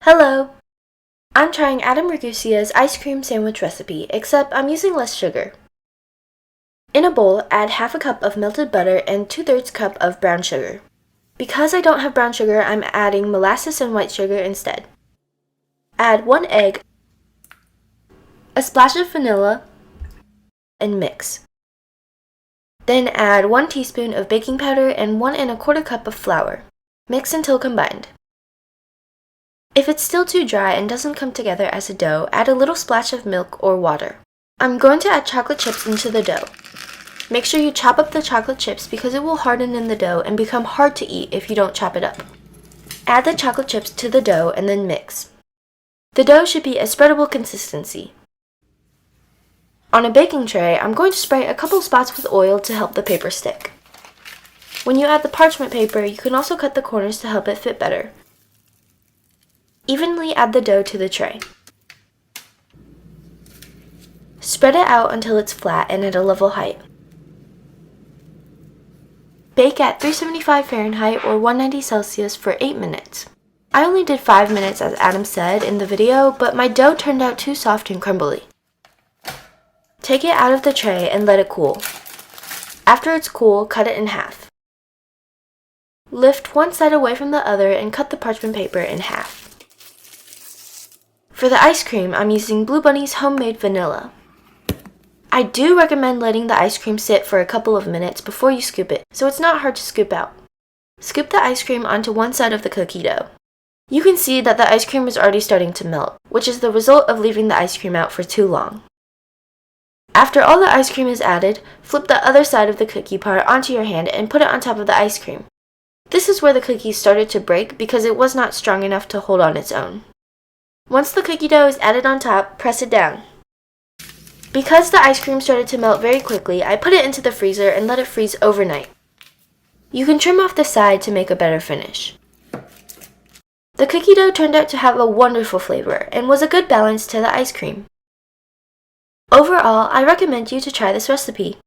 Hello! I'm trying Adam Ragusea's ice cream sandwich recipe, except I'm using less sugar. In a bowl, add half a cup of melted butter and 2/3 cup of brown sugar. Because I don't have brown sugar, I'm adding molasses and white sugar instead. Add 1 egg, a splash of vanilla, and mix. Then add 1 teaspoon of baking powder and 1 1/4 cup of flour. Mix until combined. If it's still too dry and doesn't come together as a dough, add a little splash of milk or water. I'm going to add chocolate chips into the dough. Make sure you chop up the chocolate chips because it will harden in the dough and become hard to eat if you don't chop it up. Add the chocolate chips to the dough and then mix. The dough should be a spreadable consistency. On a baking tray, I'm going to spray a couple spots with oil to help the paper stick. When you add the parchment paper, you can also cut the corners to help it fit better. Evenly add the dough to the tray. Spread it out until it's flat and at a level height. Bake at 375 Fahrenheit or 190 Celsius for 8 minutes. I only did 5 minutes as Adam said in the video, but my dough turned out too soft and crumbly. Take it out of the tray and let it cool. After it's cool, cut it in half. Lift one side away from the other and cut the parchment paper in half. For the ice cream, I'm using Blue Bunny's homemade vanilla. I do recommend letting the ice cream sit for a couple of minutes before you scoop it, so it's not hard to scoop out. Scoop the ice cream onto one side of the cookie dough. You can see that the ice cream is already starting to melt, which is the result of leaving the ice cream out for too long. After all the ice cream is added, flip the other side of the cookie part onto your hand and put it on top of the ice cream. This is where the cookie started to break because it was not strong enough to hold on its own. Once the cookie dough is added on top, press it down. Because the ice cream started to melt very quickly, I put it into the freezer and let it freeze overnight. You can trim off the side to make a better finish. The cookie dough turned out to have a wonderful flavor and was a good balance to the ice cream. Overall, I recommend you to try this recipe.